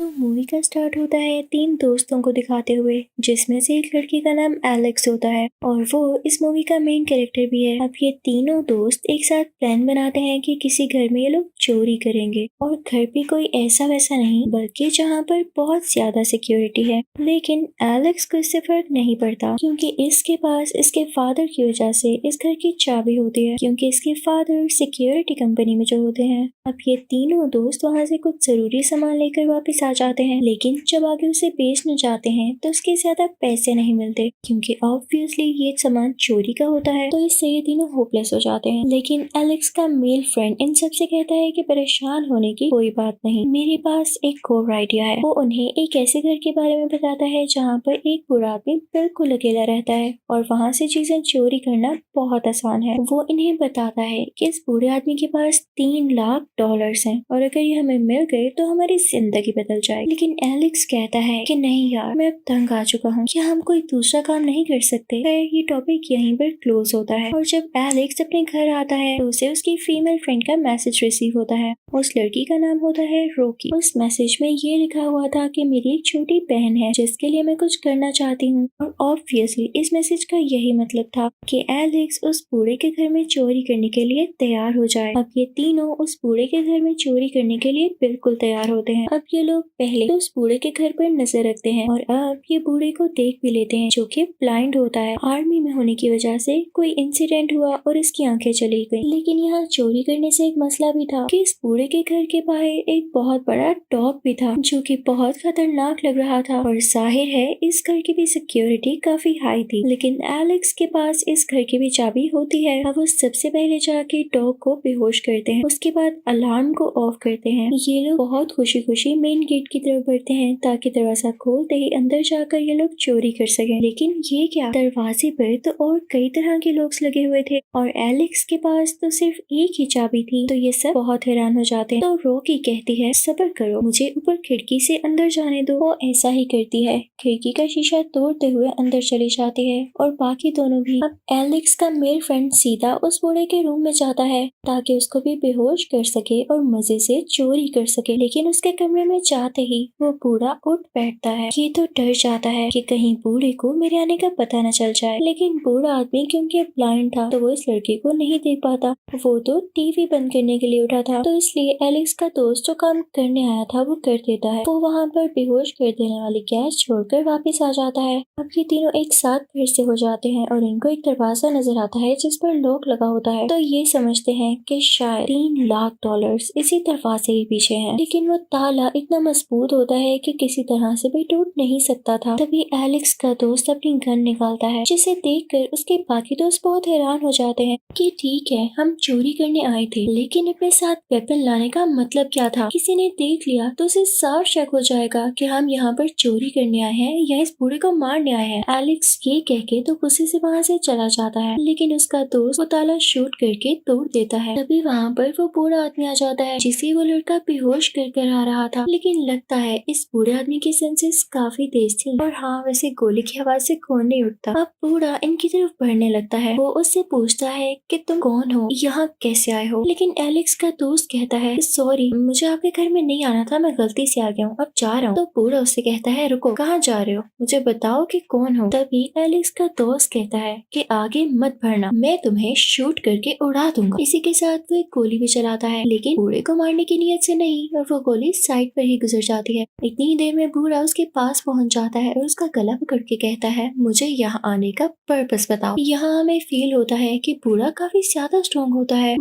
तो मूवी का स्टार्ट होता है तीन दोस्तों को दिखाते हुए, जिसमें से एक लड़की का नाम एलेक्स होता है और वो इस मूवी का मेन कैरेक्टर भी है। अब ये तीनों दोस्त एक साथ प्लान बनाते हैं कि किसी घर में ये लोग चोरी करेंगे, और घर भी कोई ऐसा वैसा नहीं बल्कि जहाँ पर बहुत ज्यादा सिक्योरिटी है। लेकिन एलेक्स को इससे फर्क नहीं पड़ता, क्योंकि इसके पास इसके फादर की वजह से इस घर की चाबी होती है, क्योंकि इसके फादर सिक्योरिटी कंपनी में जो होते हैं। अब ये तीनों दोस्त वहाँ से कुछ जरूरी सामान लेकर वापस आ जाते हैं, लेकिन जब आगे उसे बेचने जाते हैं तो उसके ज्यादा पैसे नहीं मिलते, क्योंकि ऑब्वियसली ये सामान चोरी का होता है। तो इससे ये तीनों होपलेस हो जाते हैं। लेकिन एलेक्स का मेल फ्रेंड इन सब से कहता है कि परेशान होने की कोई बात नहीं, मेरे पास एक और आइडिया है। वो उन्हें एक ऐसे घर के बारे में बताता है जहाँ पर एक बूढ़ा आदमी बिल्कुल अकेला रहता है और वहाँ से चीजें चोरी करना बहुत आसान है। वो इन्हें बताता है कि इस बूढ़े आदमी के पास $3 लाख हैं और अगर ये हमें मिल गए तो हमारी जिंदगी बदल जाए। लेकिन एलेक्स कहता है कि नहीं यार, मैं अब तंग आ चुका हूँ, क्या हम कोई दूसरा काम नहीं कर सकते। ये टॉपिक यहीं पर क्लोज होता है। और जब एलेक्स अपने घर आता है तो उसे उसकी फीमेल फ्रेंड का मैसेज रिसीव होता है। उस लड़की का नाम होता है रोकी। उस मैसेज में ये लिखा हुआ था कि मेरी एक छोटी बहन है जिसके लिए मैं कुछ करना चाहती हूँ, और ऑब्वियसली इस मैसेज का यही मतलब था कि एलेक्स उस बूढ़े के घर में चोरी करने के लिए तैयार हो जाए। अब ये तीनों उस बूढ़े के घर में चोरी करने के लिए बिल्कुल तैयार होते हैं। अब ये लोग पहले तो उस बूढ़े के घर पर नजर रखते हैं और अब ये बूढ़े को देख भी लेते हैं, जो कि ब्लाइंड होता है। आर्मी में होने की वजह से कोई इंसिडेंट हुआ और इसकी आंखें चली गई। लेकिन यहाँ चोरी करने से एक मसला भी था कि इस बूढ़े के घर के बाहर एक बहुत बड़ा डॉग भी था, जो कि बहुत खतरनाक लग रहा था। और जाहिर है इस घर की भी सिक्योरिटी काफी हाई थी। लेकिन एलेक्स के पास इस घर की भी चाबी होती है। अब वो सबसे पहले जाके डॉग को बेहोश करते हैं, उसके बाद अलार्म को ऑफ करते हैं। ये लोग बहुत खुशी खुशी मेन गेट की तरफ बढ़ते हैं ताकि दरवाजा खोलते ही अंदर जाकर ये लोग चोरी कर सकें। लेकिन ये क्या, दरवाजे पर तो और कई तरह के लोग लगे हुए थे और एलेक्स के पास तो सिर्फ एक ही चाबी थी। तो ये सब बहुत हैरान हो जाते हैं। तो रोकी कहती है सब्र करो, मुझे ऊपर खिड़की से अंदर जाने दो। वो ऐसा ही करती है, खिड़की का शीशा तोड़ते हुए अंदर चली जाती है और बाकी दोनों भी। अब एलेक्स का मेल फ्रेंड सीधा उस बूढ़े के रूम में जाता है ताकि उसको भी बेहोश कर सके और मजे से चोरी कर सके। लेकिन उसके कमरे में जाते ही वो बूढ़ा उठ बैठता है। ये तो डर जाता है कि कहीं बूढ़े को मेरे आने का पता न चल जाए। लेकिन बूढ़ा आदमी क्योंकि ब्लाइंड था तो वो इस लड़की को नहीं देख पाता। वो तो टीवी बंद करने के लिए उठा था, तो इसलिए एलेक्स का दोस्त जो काम करने आया था वो कर देता है। वो वहाँ पर बेहोश कर देने वाली गैस छोड़कर वापस आ जाता है। अब ये तीनों एक साथ फिर से हो जाते हैं और इनको एक दरवाजा नजर आता है जिस पर लॉक लगा होता है। तो ये समझते हैं कि शायद $3 लाख इसी दरवाजे के पीछे हैं। लेकिन वो ताला इतना मजबूत होता है कि किसी तरह से भी टूट नहीं सकता था। तभी एलेक्स का दोस्त अपनी गन निकालता है, जिसे देखकर उसके बाकी दोस्त बहुत हैरान हो जाते हैं कि ठीक है हम चोरी करने आए थे, लेकिन अपने साथ वेपन लाने का मतलब क्या था। किसी ने देख लिया तो उसे साफ शक हो जाएगा कि हम यहाँ पर चोरी करने आए हैं या इस बूढ़े को मारने आए हैं। एलेक्स ये कह के तो गुस्से से वहाँ से चला जाता है, लेकिन उसका दोस्त वो ताला शूट करके तोड़ देता है। तभी वहाँ पर वो बूढ़ा आदमी आ जाता है जिसे वो लड़का बेहोश कर आ रहा था। लेकिन लगता है इस बूढ़े आदमी की सेंसेस काफी तेज थी और हाँ, वैसे गोली की आवाज से खून नहीं उठता। अब बूढ़ा इनकी तरफ बढ़ने लगता है। वो उससे पूछता है कि तुम कौन हो, यहाँ कैसे आए हो। लेकिन एलेक्स का दोस्त कहता है सॉरी, मुझे आपके घर में नहीं आना था, मैं गलती से आ गया हूँ, अब जा रहा हूँ। तो बूढ़ा उससे कहता है रुको, कहाँ जा रहे हो, मुझे बताओ कि कौन हो। तभी एलेक्स का दोस्त कहता है कि आगे मत बढ़ना, मैं तुम्हें शूट करके उड़ा दूंगा। इसी के साथ वो एक गोली भी चलाता है, लेकिन बूढ़े को मारने की नीयत से नहीं, और वो गोली साइड पर ही गुजर जाती है। इतनी ही देर में बूढ़ा उसके पास पहुंच जाता है और उसका गला पकड़ के कहता है मुझे यहाँ आने का पर्पस बताओ। यहाँ हमें फील होता है कि बूढ़ा काफी ज्यादा स्ट्रॉन्ग होता है।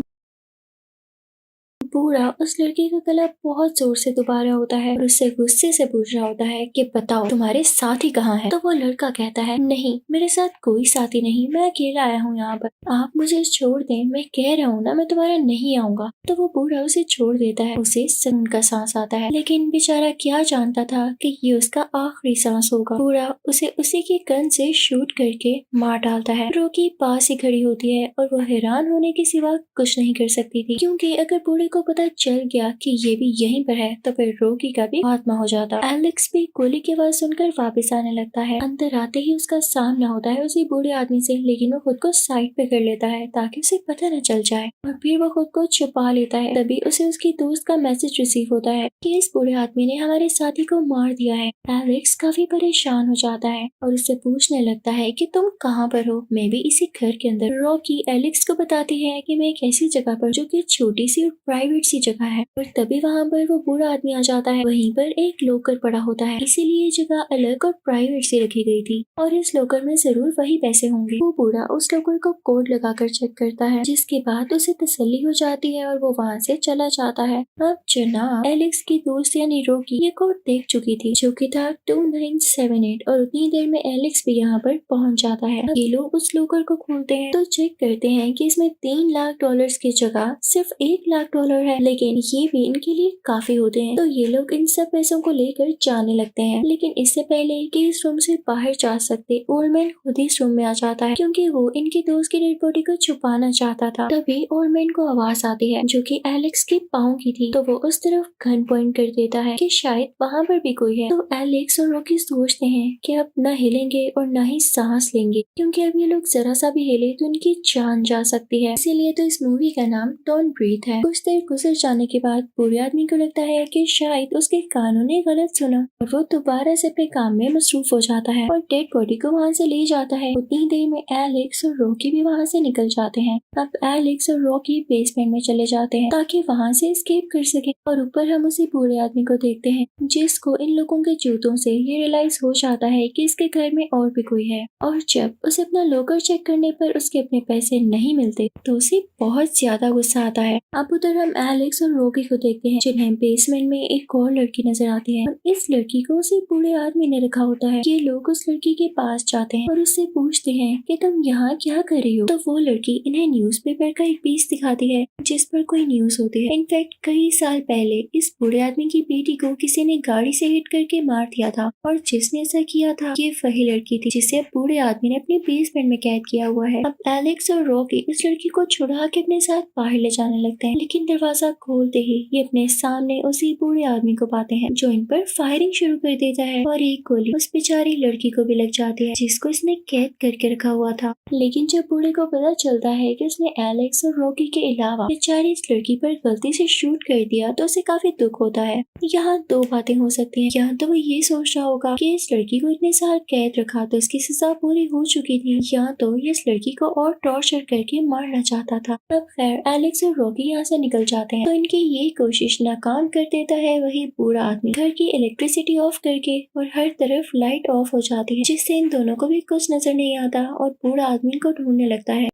बूढ़ा उस लड़के का गला बहुत जोर से दबा रहा होता है और उससे गुस्से से पूछ रहा होता है कि बताओ तुम्हारे साथी कहाँ है। तो वो लड़का कहता है नहीं, मेरे साथ कोई साथी नहीं, मैं अकेला आया हूँ यहाँ पर, आप मुझे छोड़ दें, मैं कह रहा हूँ ना मैं तुम्हारा नहीं आऊंगा। तो वो बूढ़ा उसे छोड़ देता है। उसे सुकून का सांस आता है, लेकिन बेचारा क्या जानता था कि ये उसका आखिरी सांस होगा। बूढ़ा उसे उसी के गन से शूट करके मार डालता है। रोकी पास ही खड़ी होती है और वो हैरान होने के सिवा कुछ नहीं कर सकती थी, क्योंकि अगर बूढ़े को को पता चल गया कि ये भी यहीं पर है तो फिर रॉकी का भी खात्मा हो जाता। एलेक्स भी गोली की आवाज सुनकर वापस आने लगता है। अंदर आते ही उसका सामना होता है उसी बूढ़े आदमी से, लेकिन वो खुद को साइड पे कर लेता है ताकि उसे पता न चल जाए और फिर वो खुद को छुपा लेता है। तभी उसे उसकी दोस्त का मैसेज रिसीव होता है कि इस बूढ़े आदमी ने हमारे साथी को मार दिया है। एलेक्स काफी परेशान हो जाता है और उससे पूछने लगता है कि तुम कहाँ पर हो। मैं भी इसी घर के अंदर। रॉकी एलेक्स को बताती है कि मैं एक ऐसी जगह पर जो कि छोटी सी और प्राइवेट सी जगह है, और तभी वहाँ पर वो बूढ़ा आदमी आ जाता है। वहीं पर एक लॉकर पड़ा होता है, इसीलिए ये जगह अलग और प्राइवेट सी रखी गई थी और इस लॉकर में जरूर वही पैसे होंगे। वो बूढ़ा उस लॉकर को कोड लगाकर चेक करता है, जिसके बाद उसे तसल्ली हो जाती है और वो वहाँ से चला जाता है। अब जनाब एलेक्स की दोस्त यानी रॉकी ये कोड देख चुकी थी जो कि था 2978 और उतनी देर में एलेक्स भी यहाँ पर पहुँच जाता है। ये लोग उस लॉकर को खोलते हैं तो चेक करते हैं कि इसमें $3 लाख की जगह सिर्फ $1 लाख है, लेकिन ये भी इनके लिए काफी होते हैं। तो ये लोग इन सब पैसों को लेकर जाने लगते हैं, लेकिन इससे पहले कि इस रूम से बाहर जा सकते ओल्डमैन खुद ही इस रूम में आ जाता है क्योंकि वो इनके दोस्त की डेड बॉडी को छुपाना चाहता था। तभी ओल्डमैन को आवाज आती है जो कि एलेक्स के पाँव की थी, तो वो उस तरफ गन पॉइंट कर देता है कि शायद वहाँ पर भी कोई है। तो एलेक्स और रॉकी सोचते हैं कि अब न हिलेंगे और न ही सांस लेंगे, क्योंकि अब ये लोग जरा सा भी हिले तो इनकी जान जा सकती है। इसीलिए तो इस मूवी का नाम डोंट ब्रीथ है। कुछ देर गुजर जाने के बाद बूढ़े आदमी को लगता है कि शायद उसके कानों ने गलत सुना और वो दोबारा से अपने काम में मसरूफ हो जाता है और डेड बॉडी को वहाँ से ले जाता है। उतनी देर में एलेक्स और रॉकी भी वहाँ से निकल जाते हैं। अब एलेक्स और रॉकी बेसमेंट में चले जाते हैं ताकि वहाँ से एस्केप कर सके और ऊपर हम उसी बूढ़े आदमी को देखते हैं जिसको इन लोगों के जूतों से ये रियलाइज हो जाता है कि इसके घर में और भी कोई है। और जब उसे अपना लॉकर चेक करने पर उसके अपने पैसे नहीं मिलते तो उसे बहुत ज्यादा गुस्सा आता है। अब उधर हम एलेक्स और रॉकी को देखते हैं जिन्हें बेसमेंट में एक और लड़की नजर आती है और इस लड़की को उसी बूढ़े आदमी ने रखा होता है। ये लोग उस लड़की के पास जाते हैं और उससे पूछते हैं कि तुम यहाँ क्या कर रही हो। तो वो लड़की इन्हें न्यूज़पेपर का एक पीस दिखाती है जिस पर कोई न्यूज होती है। इनफैक्ट कई साल पहले इस बूढ़े आदमी की बेटी को किसी ने गाड़ी से हिट करके मार दिया था और जिसने ऐसा किया था ये वही लड़की थी जिसे बूढ़े आदमी ने अपने बेसमेंट में कैद किया हुआ है। अब एलेक्स और रॉकी इस लड़की को छुड़ा के अपने साथ बाहर ले जाने लगते हैं, लेकिन दरवाजा खोलते ही ये अपने सामने उसी बूढ़े आदमी को पाते हैं जो इन पर फायरिंग शुरू कर देता है और एक गोली उस बेचारी लड़की को भी लग जाती है जिसको इसने कैद करके रखा हुआ था। लेकिन जब बूढ़े को पता चलता है कि उसने एलेक्स और रॉकी के अलावा बेचारी इस लड़की पर गलती से शूट कर दिया तो उसे काफी दुख होता है। यहाँ दो बातें हो सकती हैं, या तो वो ये सोच रहा होगा कि इस लड़की को इतने साल कैद रखा तो इसकी सजा पूरी हो चुकी थी, या तो ये इस लड़की को और टॉर्चर करके मारना चाहता था। अब खैर एलेक्स और रॉकी यहाँ से निकल जाते हैं तो इनकी ये कोशिश नाकाम कर देता है वही बूढ़ा आदमी। घर की इलेक्ट्रिसिटी ऑफ करके और हर तरफ लाइट ऑफ हो जाती है जिससे इन दोनों को भी कुछ नजर नहीं आता और बूढ़ा आदमी को ढूंढने लगता है।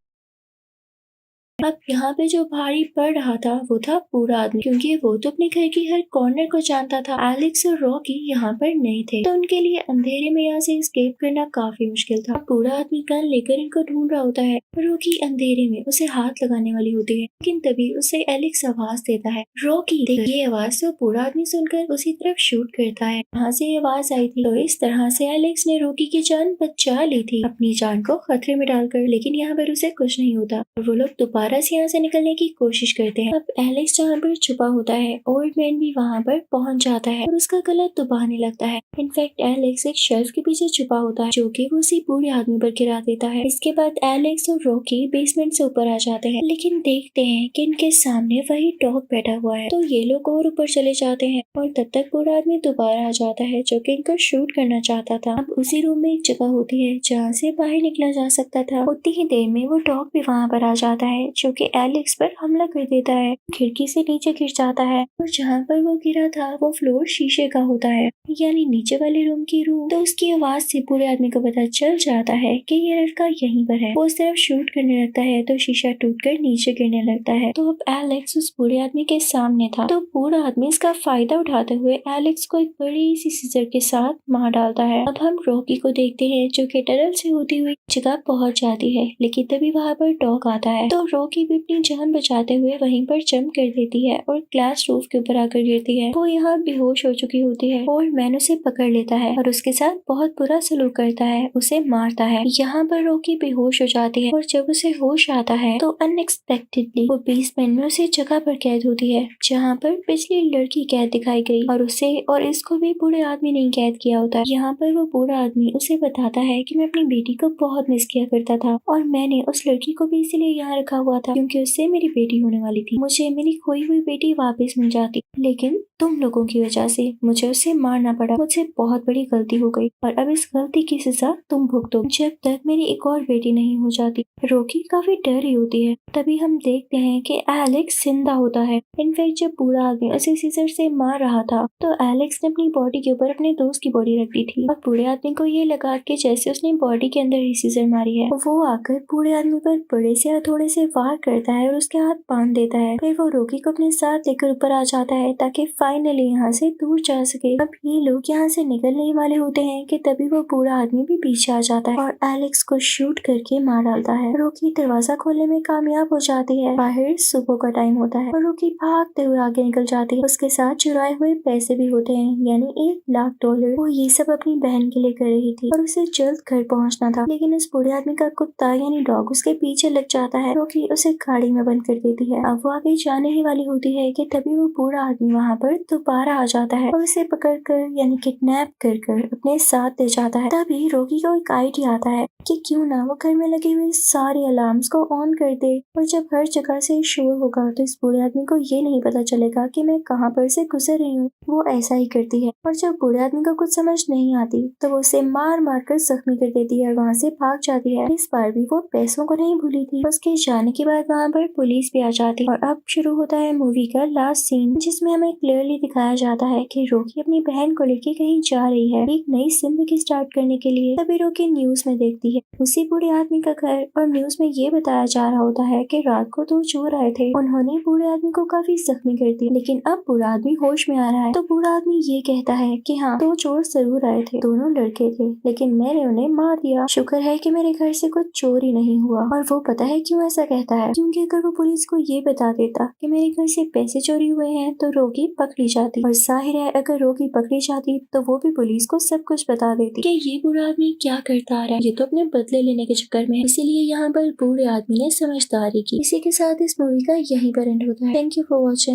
अब यहाँ पे जो भारी पड़ रहा था वो था बूढ़ा आदमी, क्योंकि वो तो अपने घर की हर कॉर्नर को जानता था। एलेक्स और रॉकी यहाँ पर नहीं थे तो उनके लिए अंधेरे में यहाँ से एस्केप करना काफी मुश्किल था। बूढ़ा आदमी गन लेकर इनको ढूंढ रहा होता है। रॉकी अंधेरे में उसे हाथ लगाने वाली होती है, लेकिन तभी उसे एलेक्स आवाज देता है, रॉकी। ये आवाज तो बूढ़ा आदमी सुनकर उसी तरफ शूट करता है वहाँ से आवाज आई थी। तो इस तरह से एलेक्स ने रॉकी की जान बचा ली थी अपनी जान को खतरे में डालकर, लेकिन यहाँ पर उसे कुछ नहीं होता। वो लोग दोबारा से यहाँ से निकलने की कोशिश करते हैं। अब एलेक्स जहाँ पर छुपा होता है ओल्ड मैन भी वहाँ पर पहुँच जाता है और उसका गला दबाने लगता है। इनफैक्ट एलेक्स एक शेल्फ के पीछे छुपा होता है जो कि वो उसी बूढ़े आदमी पर गिरा देता है। इसके बाद एलेक्स और रॉकी बेसमेंट से ऊपर आ जाते हैं, लेकिन देखते हैं कि इनके सामने वही डॉग बैठा हुआ है। तो ये लोग और ऊपर चले जाते हैं और तब तक बूढ़ा आदमी दोबारा आ जाता है जो कि इनको शूट करना चाहता था। अब उसी रूम में एक जगह होती है जहाँ से बाहर निकला जा सकता था। उतनी ही देर में वो डॉग भी वहाँ पर आ जाता है जो कि एलेक्स पर हमला कर देता है, खिड़की से नीचे गिर जाता है और जहाँ पर वो गिरा था वो फ्लोर शीशे का होता है, यानी नीचे वाले रूम की रूम। तो उसकी आवाज से पूरे आदमी को पता चल जाता है कि ये लड़का यहीं पर है। वो उस तरफ शूट करने लगता है तो शीशा टूटकर नीचे गिरने लगता है। तो अब एलेक्स उस बूढ़े आदमी के सामने था, तो बूढ़ा आदमी इसका फायदा उठाते हुए एलेक्स को एक बड़ी सी सीजर के साथ मार डालता है। अब हम रॉकी को देखते हैं जो कि टनल से होती हुई जगह पहुंच जाती है, लेकिन तभी वहाँ पर डॉग आता है। तो रॉकी भी अपनी जान बचाते हुए वहीं पर जंप कर देती है और ग्लास रूफ के ऊपर आकर गिरती है। वो यहाँ बेहोश हो चुकी होती है और मैन उसे पकड़ लेता है और उसके साथ बहुत बुरा सलूक करता है, उसे मारता है। यहाँ पर रॉकी बेहोश हो जाती है और जब उसे होश आता है तो अनएक्सपेक्टेडली वो बेसमेंट में उसी जगह पर कैद होती है जहाँ पर पिछली लड़की कैद दिखाई गई और उसे और इसको भी बूढ़े आदमी ने कैद किया होता है। यहाँ पर वो बूढ़ा आदमी उसे बताता है कि मैं अपनी बेटी को बहुत मिस किया करता था और मैंने उस लड़की को भी इसीलिए यहाँ रखा हुआ था क्योंकि उससे मेरी बेटी होने वाली थी। मुझे मेरी खोई हुई बेटी वापस मिल जाती, लेकिन तुम लोगों की वजह से मुझे उसे मारना पड़ा। मुझसे बहुत बड़ी गलती हो गई और अब इस गलती की सजा तुम भुगतो जब तक मेरी एक और बेटी नहीं हो जाती। रॉकी काफी डरी होती है। तभी हम देखते हैं कि एलेक्स जिंदा होता है। इनफैक्ट जब बूढ़ा आदमी उसे सीजर से मार रहा था तो एलेक्स ने अपनी बॉडी के ऊपर अपने दोस्त की बॉडी रख दी थी और बूढ़े आदमी को ये लगा कि जैसे उसने बॉडी के अंदर ही सीजर मारी है, वो आकर बूढ़े आदमी पर बड़े से हथौड़े से वार करता है और उसके हाथ बांध देता है। फिर वो रॉकी को अपने साथ लेकर ऊपर आ जाता है ताकि फाइनली यहाँ से दूर जा सके। अब ये लोग यहाँ से निकलने वाले होते हैं कि तभी वो बूढ़ा आदमी भी पीछे आ जाता है और एलेक्स को शूट करके मार डालता है। रॉकी दरवाजा खोलने में कामयाब हो जाती है। बाहर सुबह का टाइम होता है और रॉकी भागते हुए आगे निकल जाती है। उसके साथ चुराए हुए पैसे भी होते हैं, यानी $1,00,000। वो ये सब अपनी बहन के लिए कर रही थी और उसे जल्द घर पहुँचना था, लेकिन उस बूढ़े आदमी का कुत्ता यानी डॉग उसके पीछे लग जाता है। रॉकी उसे गाड़ी में बंद कर देती है। अब वो आगे जाने ही वाली होती है कि तभी वो बूढ़ा आदमी वहाँ पर दोबारा आ जाता है और उसे पकड़कर यानी किडनैप कर अपने साथ ले जाता है। तभी रॉकी को एक आइडिया आता है कि क्यों ना वो घर में लगे हुए सारे अलार्म्स को ऑन कर दे और जब हर जगह से शोर होगा तो इस बूढ़े आदमी को ये नहीं पता चलेगा कि मैं कहाँ पर से गुजर रही हूँ। वो ऐसा ही करती है और जब बूढ़े आदमी को कुछ समझ नहीं आती तो वो उसे मार मार कर जख्मी कर देती है और वहाँ से भाग जाती है। इस बार भी वो पैसों को नहीं भूली थी। उसके जाने के बाद वहाँ पर पुलिस भी आ जाती है और अब शुरू होता है मूवी का लास्ट सीन, जिसमें हमें क्लियरली दिखाया जाता है कि रॉकी अपनी बहन को लेके कहीं जा रही है एक नई जिंदगी स्टार्ट करने के लिए। तभी रॉकी न्यूज में देखती है उसी बूढ़े आदमी का घर और न्यूज में ये बताया जा रहा होता है कि रात को 2 चोर आए थे। उन्होंने बूढ़े आदमी को काफी जख्मी कर दिया, लेकिन अब बूढ़ा आदमी होश में आ रहा है। तो बूढ़ा आदमी ये कहता है कि हाँ 2 चोर जरूर आए थे, दोनों लड़के थे, लेकिन मैंने उन्हें मार दिया। शुक्र है कि मेरे घर से कुछ चोरी नहीं हुआ। और वो पता है क्यों ऐसा कहता है, क्योंकि अगर वो पुलिस को ये बता देता कि मेरे घर से पैसे चोरी हुए हैं तो रॉकी पकड़ी जाती, और जाहिर है अगर रॉकी पकड़ी जाती तो वो भी पुलिस को सब कुछ बता देती कि ये बूढ़ा आदमी क्या करता आ रहा है, ये तो अपने बदले लेने के चक्कर में। इसीलिए यहाँ पर बूढ़े आदमी ने समझदारी की। इसी के साथ इस मूवी का यहीं पर एंड होता है। Thank you for watching.